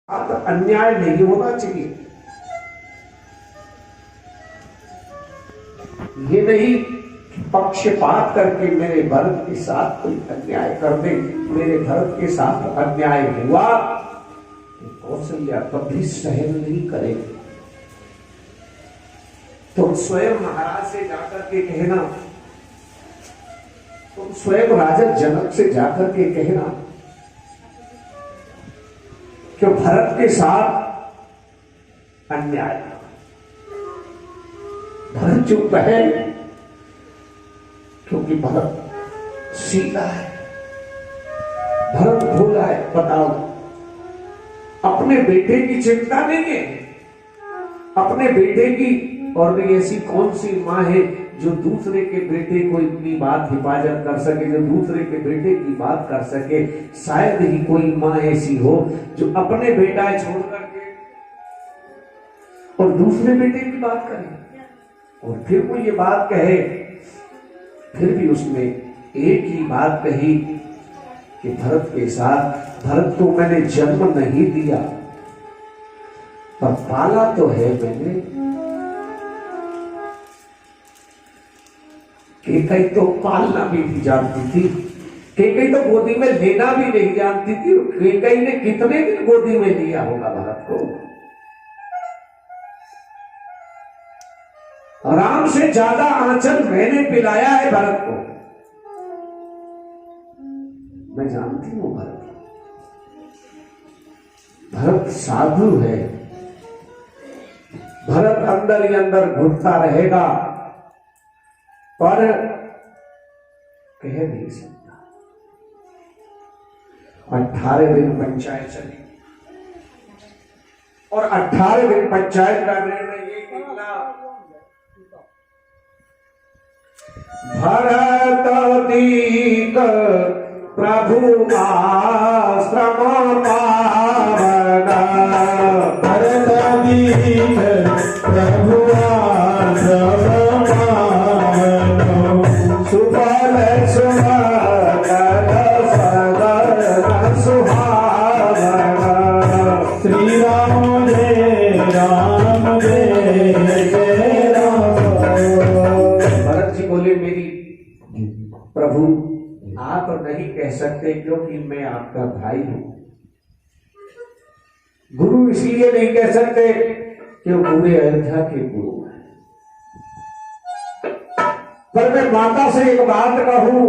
अन्याय नहीं होना चाहिए। ये नहीं पक्षपात करके मेरे भरत के साथ कोई अन्याय कर दे। मेरे भरत के साथ अन्याय हुआ तो कौशल्या कभी सहन नहीं करेगी। तुम स्वयं महाराज से जाकर के कहना, तुम स्वयं राजा जनक से जाकर के कहना कि भरत के साथ अन्याय। भरत चुप है क्योंकि भरत सीधा है, भरत भोला है। बताओ, अपने बेटे की चिंता नहीं है, अपने बेटे की। और भी ऐसी कौन सी माँ है जो दूसरे के बेटे को इतनी बात हिफाजत कर सके, जो दूसरे के बेटे की बात कर सके। शायद ही कोई माँ ऐसी हो जो अपने बेटा छोड़ करके और दूसरे बेटे की बात करे। और फिर वो ये बात कहे, फिर भी उसने एक ही बात कही कि भरत के साथ, भरत को मैंने जन्म नहीं दिया पर पाला तो है मैंने। केकई तो पालना भी नहीं जानती थी, केकई तो गोदी में लेना भी नहीं जानती थी। केकई ने कितने दिन गोदी में लिया होगा भरत को। राम से ज्यादा आंचल मैंने पिलाया है भरत को। मैं जानती हूं भरत साधु है। भरत अंदर ही अंदर घुटता रहेगा पर कह नहीं सकता। 18 दिन पंचायत चली और 18 दिन पंचायत का निर्णय ये निकला, भरत दीक प्रभु आश्रम पावन। भरत दीक प्रभु आश्रम सुबल सुमगल सदन सुहावन। श्री राम जय राम जय जय राम। भरत जी बोले, मेरी प्रभु आप नहीं कह सकते क्योंकि मैं आपका भाई हूं। गुरु इसलिए नहीं कह सकते कि वो पूरे अयोध्या के गुरु हैं। पर मैं माता से एक बात कहूं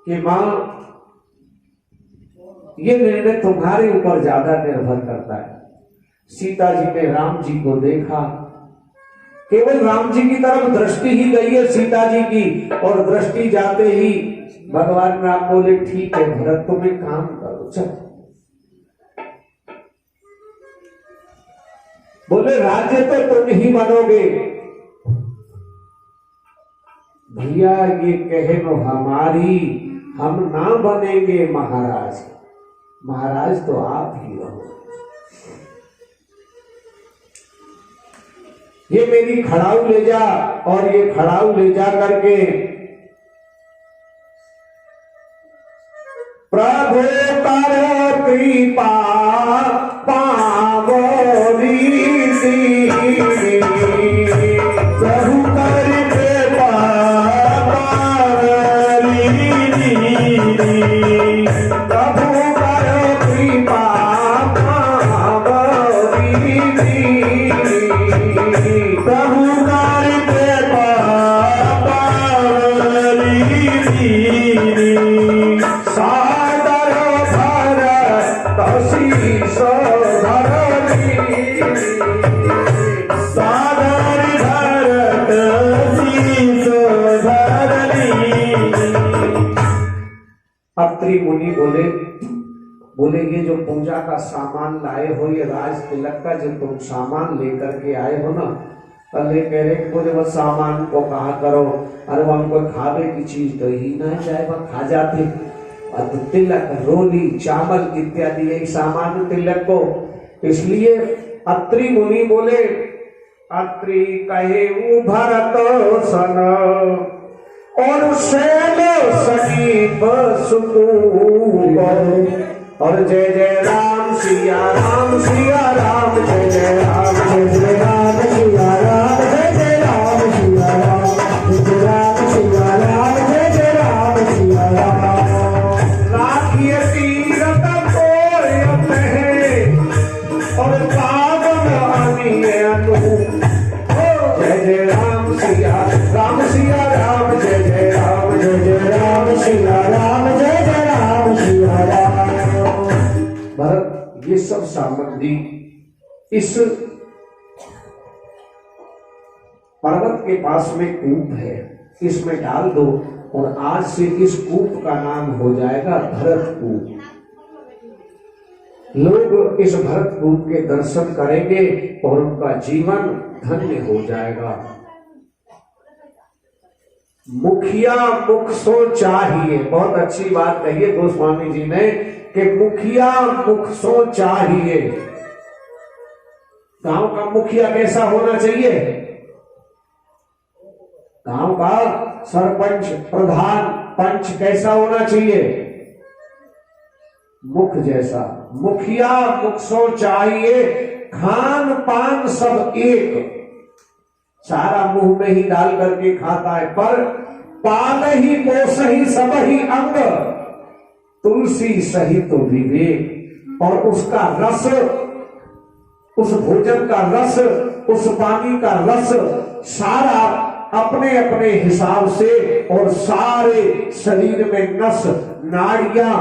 कि मां, ये निर्णय तुम्हारे ऊपर ज्यादा निर्भर करता है। सीता जी ने राम जी को देखा, केवल राम जी की तरफ दृष्टि ही गई है सीता जी की, और दृष्टि जाते ही भगवान राम बोले, ठीक है भरत तुम एक काम करो, चलो। बोले, राज्य तो तुम ही बनोगे। भैया ये कहनो हमारी, हम ना बनेंगे महाराज, महाराज तो आप ही रहो। ये मेरी खड़ाऊ ले जा, और ये खड़ाऊ ले जा करके प्रभु कर कृपा पावनी दी। प्रभु कर कृपा पावनी दी। प्रभु कर कृपा पावनी दी। प्रभु कर कृपा पावनी दी। सादर भरत शीस धरनी। सादर भरत शीस धरनी। अत्रि मुनि बोले ये जो पूजा का सामान लाए हो, ये राज तिलक का जो तुम सामान लेकर के आए हो ना, पहले कह रहे बोले वो सामान को कहा करो, अरे वो हमको खावे की चीज तो ही ना चाहे वह खा जाते। और तिलक, रोली, चावल इत्यादि यही सामान तिलक को। इसलिए अत्रि मुनि बोले, अत्रि कहे भरत सन और शैल समीप सुकून और जय जय राम सिया राम सिया राम जय जय राम जय जय राम सिया राम जय जय राम सिया राम जय जय राम सिया राम जय जय राम सिया राम राखिए तीरथ कोयत है और पावन आनिए अनु जय जय राम सिया राम सिया राम जय जय राम जय जय राम सिया राम जय जय राम सिया राम भरत ये सब सामग्री इस पर्वत के पास में कूप है, इसमें डाल दो और आज से इस कूप का नाम हो जाएगा भरत कूप। लोग इस भरत कूप के दर्शन करेंगे और उनका जीवन धन्य हो जाएगा। मुखिया मुख सो चाहिए, बहुत अच्छी बात कही है गोस्वामी जी ने कि मुखिया मुख सो चाहिए। गांव का मुखिया कैसा होना चाहिए? गांव का सरपंच प्रधान पंच कैसा होना चाहिए? मुख जैसा। मुखिया मुख सो चाहिए, खान पान सब एक, सारा मुंह में ही डाल करके खाता है, पर पाल ही पोस ही सब ही अंग, तुलसी सहित तो विवेक। और उसका रस, उस भोजन का रस, उस पानी का रस सारा अपने अपने हिसाब से और सारे शरीर में नस नाड़ियां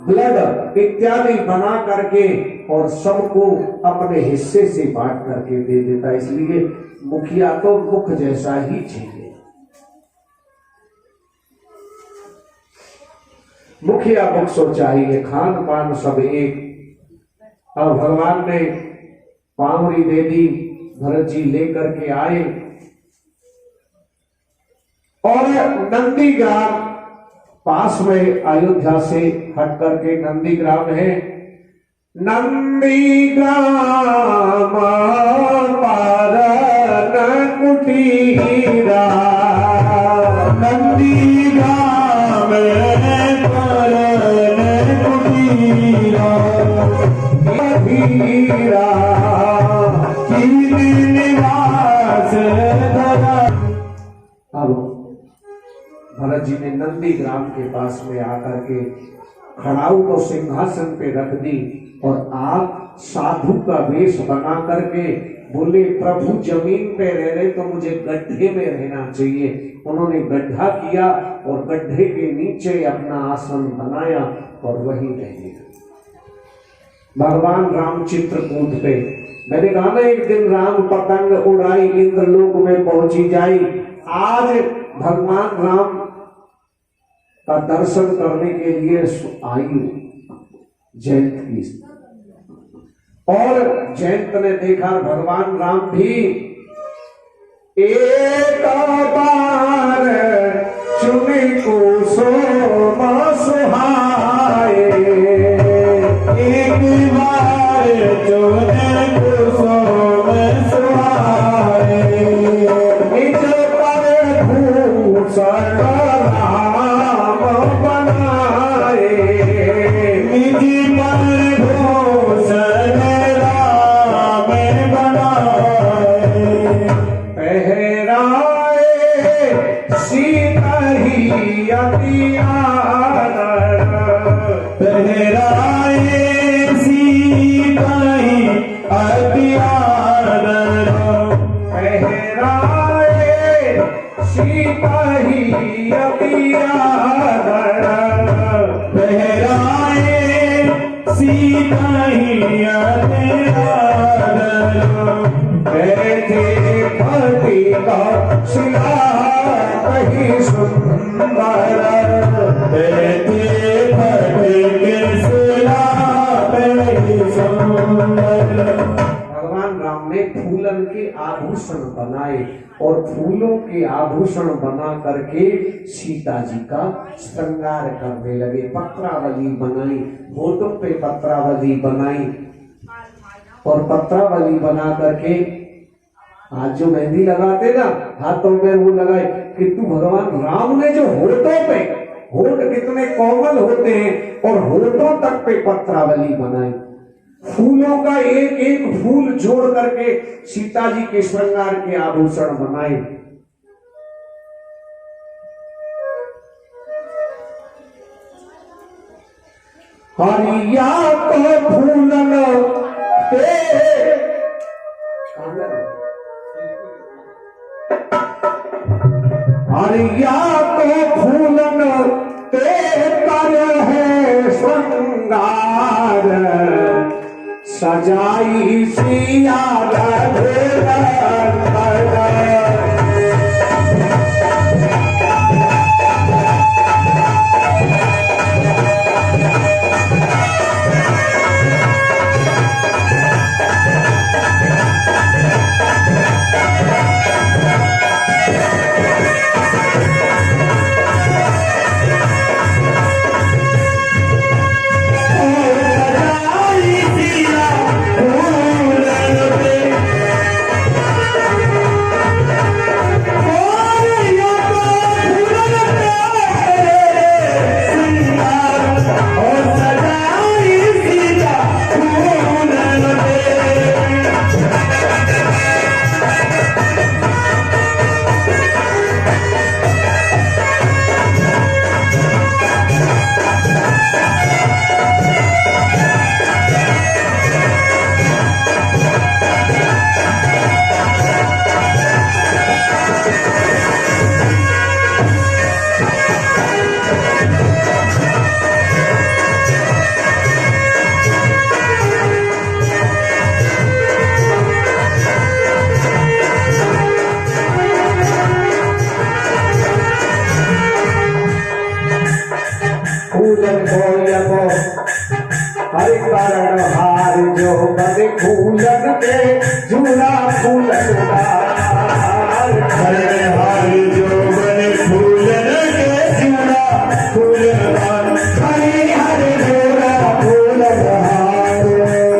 ब्लड इत्यादि बना करके और सबको अपने हिस्से से बांट करके दे देता। इसलिए मुखिया तो मुख जैसा ही चाहिए। मुखिया मुख सो चाहिए, खान पान सब एक। अब भगवान ने पावरी दे दी, भरत जी लेकर के आए और नंदीग्राम पास में अयोध्या से हट करके नंदीग्राम है। नंदीग्राम पारन कुटीरा, नंदीग्राम पारन कुटीरा, धीरा कीन निवास धरा। अब भरत जी ने नंदीग्राम के पास में आकर के खड़ाऊ को सिंहासन पे रख दी और आप साधु का वेश बना करके बोले प्रभु जमीन पे रह रहे तो मुझे गड्ढे में रहना चाहिए। उन्होंने गड्ढा किया और गड्ढे के नीचे अपना आसन बनाया और वहीं रह गए। भगवान राम चित्रकूट पे, मैंने कहा ना एक दिन राम पतंग उड़ाई इंद्रलोक में पहुंची जाई। आज भगवान राम का दर्शन करने के लिए आयु जयंत की, और जयंत ने देखा भगवान राम भी एक बार चुने को सोमा सुहाए, एक बार चुने को सोमा सुहाए, निज पर भूषण राम बनाए, निज पर भूषण राम बनाए, पहराए सीता ही अति आदर, पहराए सीता ही अति आदर, पहराए सीता ही अति आदर, पहराए सीता ही अति आदर, बैठे पति का शिला कहीं सुंदर, बैठे फटे के सिला पे सुंदर। भगवान राम ने फूलन के आभूषण बनाए और फूलों के आभूषण बना करके सीता जी का श्रृंगार करने लगे। पत्रावली बनाई, होठों पे पत्रावली बनाई और पत्रावली बना करके आज जो मेहंदी लगाते ना हाथों में वो लगाए, किंतु भगवान राम ने जो होठों पे, होठ कितने कोमल होते हैं, और होठों तक पे पत्रावली बनाई। फूलों का एक एक फूल जोड़ करके सीता जी के श्रृंगार के आभूषण बनाए। हरिया को फूलन हरिया को फूलन ते कर है श्रृंगार, सजाई सिया हरि कारण हार जो बने फूलन के झूला फूलन हरे हार जो बने फूलन के झूला फूलन हरे हरे झूला फूलन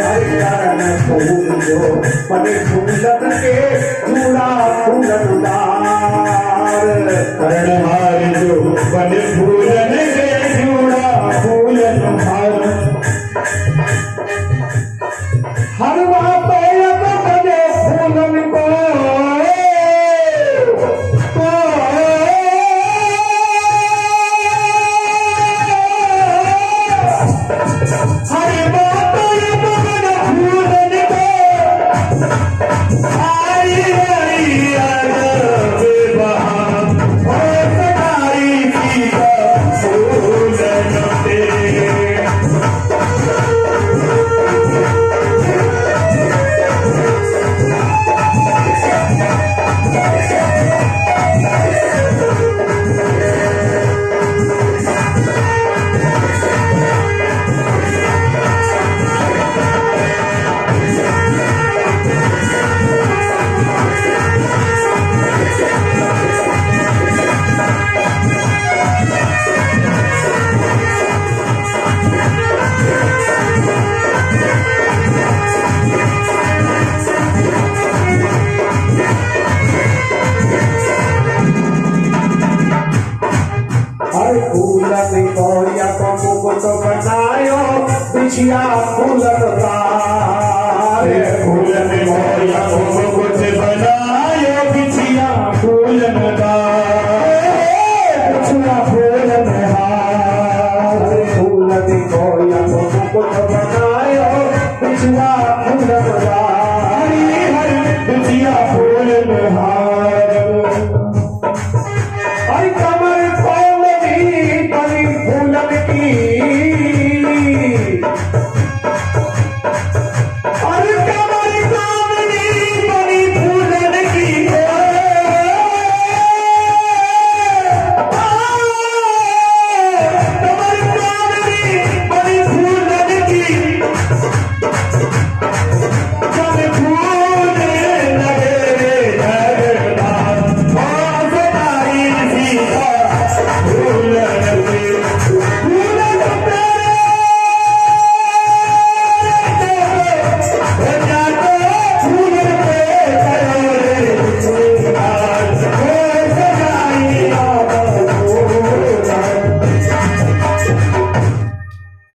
हरि कारण फूल जो बने फूलन के झूला फूलन हरे हार जो बने फूलन के झूला फूलन हर बात बने फूलन को हरे बात बने फूलन को आई हरी फूलन को या को मुकुट बनायो बिछिया फूलन